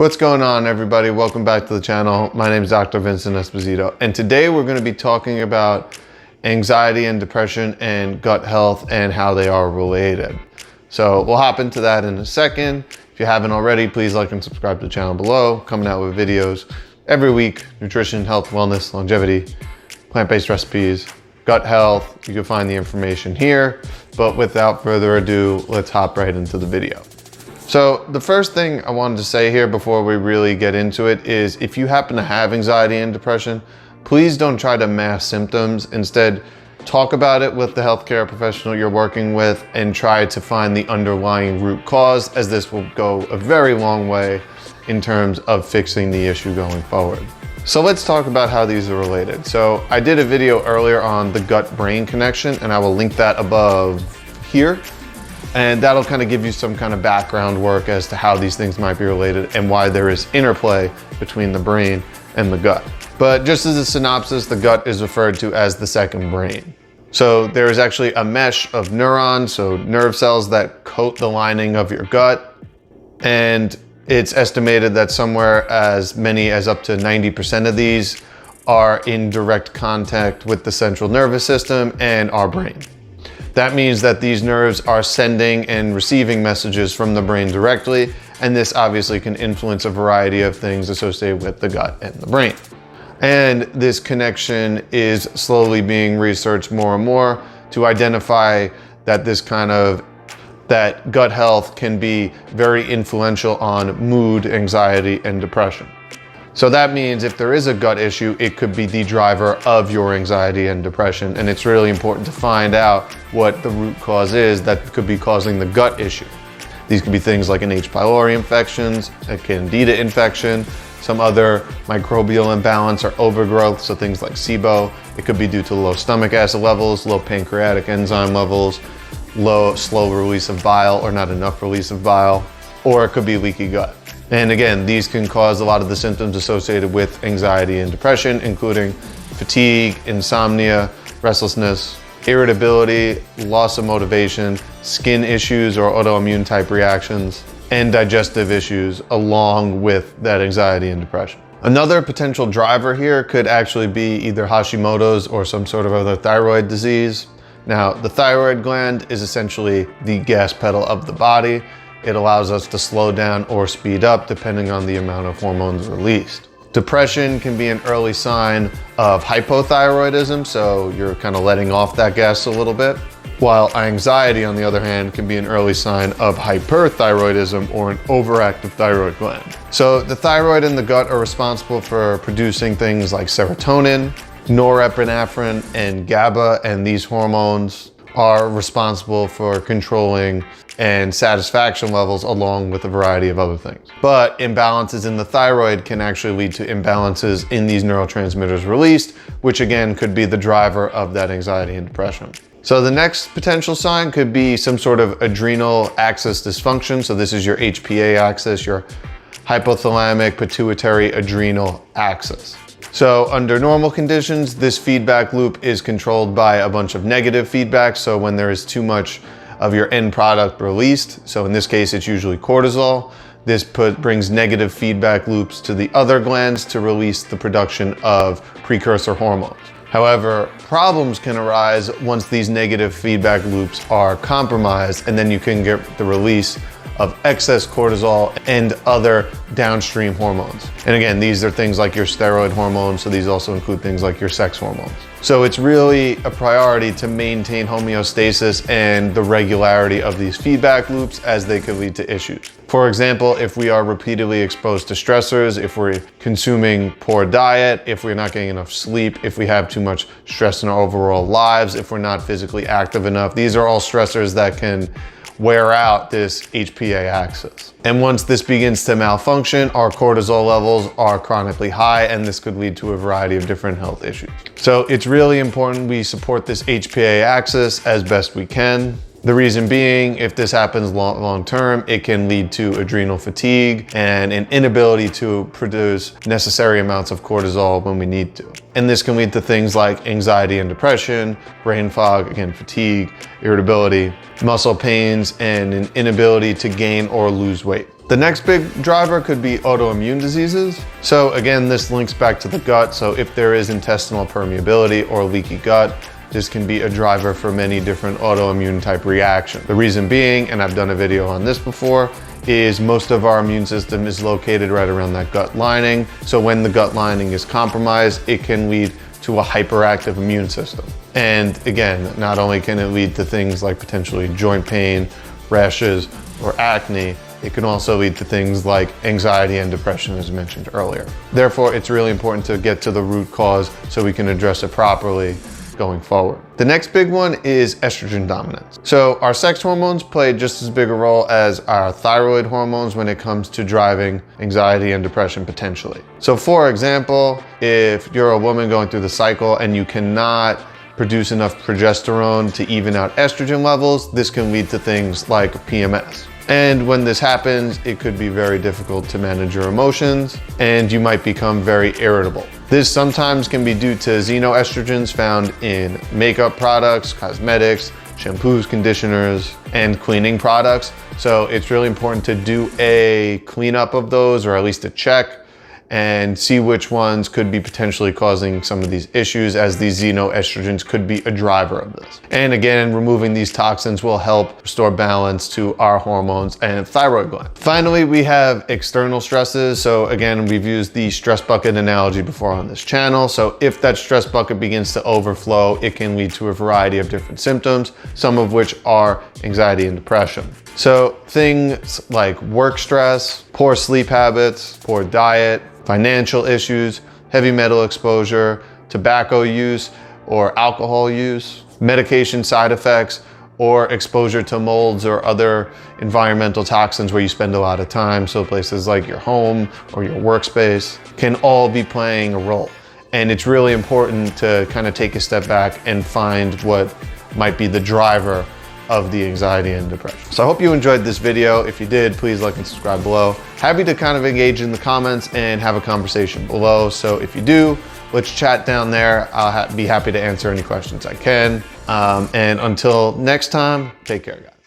What's going on, everybody? Welcome back to the channel. My name is Dr. Vincent Esposito, and today we're going to be talking about anxiety and depression and gut health and how they are related. So we'll hop into that in a second. If you haven't already, please like and subscribe to the channel below. Coming out with videos every week: nutrition, health, wellness, longevity, plant-based recipes, gut health. You can find the information here, but without further ado, let's hop right into the video. So the first thing I wanted to say here before we really get into it is, if you happen to have anxiety and depression, please don't try to mask symptoms. Instead, talk about it with the healthcare professional you're working with and try to find the underlying root cause, as this will go a very long way in terms of fixing the issue going forward. So let's talk about how these are related. So I did a video earlier on the gut-brain connection, and I will link that above here. And that'll kind of give you some kind of background work as to how these things might be related and why there is interplay between the brain and the gut. But just as a synopsis, the gut is referred to as the second brain. So there is actually a mesh of neurons, so nerve cells that coat the lining of your gut. And it's estimated that somewhere as many as up to 90% of these are in direct contact with the central nervous system and our brain. That means that these nerves are sending and receiving messages from the brain directly, and this obviously can influence a variety of things associated with the gut and the brain. And this connection is slowly being researched more and more to identify that that gut health can be very influential on mood, anxiety, and depression. So that means if there is a gut issue, it could be the driver of your anxiety and depression. And it's really important to find out what the root cause is that could be causing the gut issue. These could be things like an H. pylori infections, a candida infection, some other microbial imbalance or overgrowth, so things like SIBO. It could be due to low stomach acid levels, low pancreatic enzyme levels, slow release of bile or not enough release of bile, or it could be leaky gut. And again, these can cause a lot of the symptoms associated with anxiety and depression, including fatigue, insomnia, restlessness, irritability, loss of motivation, skin issues or autoimmune type reactions, and digestive issues along with that anxiety and depression. Another potential driver here could actually be either Hashimoto's or some sort of other thyroid disease. Now, the thyroid gland is essentially the gas pedal of the body. It allows us to slow down or speed up depending on the amount of hormones released. Depression can be an early sign of hypothyroidism, so you're kind of letting off that gas a little bit. While anxiety, on the other hand, can be an early sign of hyperthyroidism or an overactive thyroid gland. So the thyroid and the gut are responsible for producing things like serotonin, norepinephrine, and GABA, and these hormones are responsible for controlling and satisfaction levels along with a variety of other things. But imbalances in the thyroid can actually lead to imbalances in these neurotransmitters released, which again could be the driver of that anxiety and depression. So the next potential sign could be some sort of adrenal axis dysfunction. So this is your HPA axis, your hypothalamic pituitary adrenal axis. So under normal conditions, this feedback loop is controlled by a bunch of negative feedback. So when there is too much of your end product released, so in this case, it's usually cortisol, this brings negative feedback loops to the other glands to release the production of precursor hormones. However, problems can arise once these negative feedback loops are compromised, and then you can get the release of excess cortisol and other downstream hormones. And again, these are things like your steroid hormones, so these also include things like your sex hormones. So it's really a priority to maintain homeostasis and the regularity of these feedback loops, as they could lead to issues. For example, if we are repeatedly exposed to stressors, if we're consuming poor diet, if we're not getting enough sleep, if we have too much stress in our overall lives, if we're not physically active enough, these are all stressors that can wear out this HPA axis. And once this begins to malfunction, our cortisol levels are chronically high, and this could lead to a variety of different health issues. So it's really important we support this HPA axis as best we can. The reason being, if this happens long term, it can lead to adrenal fatigue and an inability to produce necessary amounts of cortisol when we need to. And this can lead to things like anxiety and depression, brain fog, again, fatigue, irritability, muscle pains, and an inability to gain or lose weight. The next big driver could be autoimmune diseases. So again, this links back to the gut. So if there is intestinal permeability or leaky gut, this can be a driver for many different autoimmune type reactions. The reason being, and I've done a video on this before, is most of our immune system is located right around that gut lining. So when the gut lining is compromised, it can lead to a hyperactive immune system. And again, not only can it lead to things like potentially joint pain, rashes, or acne, it can also lead to things like anxiety and depression, as mentioned earlier. Therefore, it's really important to get to the root cause so we can address it properly going forward. The next big one is estrogen dominance. So our sex hormones play just as big a role as our thyroid hormones when it comes to driving anxiety and depression potentially. So for example, if you're a woman going through the cycle and you cannot produce enough progesterone to even out estrogen levels, this can lead to things like PMS. And when this happens, it could be very difficult to manage your emotions and you might become very irritable. This sometimes can be due to xenoestrogens found in makeup products, cosmetics, shampoos, conditioners, and cleaning products. So it's really important to do a cleanup of those, or at least a check, and see which ones could be potentially causing some of these issues, as these xenoestrogens could be a driver of this. And again, removing these toxins will help restore balance to our hormones and thyroid gland. Finally, we have external stresses. So again, we've used the stress bucket analogy before on this channel. So if that stress bucket begins to overflow, it can lead to a variety of different symptoms, some of which are anxiety and depression. So things like work stress, poor sleep habits, poor diet, financial issues, heavy metal exposure, tobacco use or alcohol use, medication side effects, or exposure to molds or other environmental toxins where you spend a lot of time. So places like your home or your workspace can all be playing a role. And it's really important to kind of take a step back and find what might be the driver of the anxiety and depression. So I hope you enjoyed this video. If you did, please like and subscribe below. Happy to kind of engage in the comments and have a conversation below. So if you do, let's chat down there. I'll be happy to answer any questions I can. And until next time, take care, guys.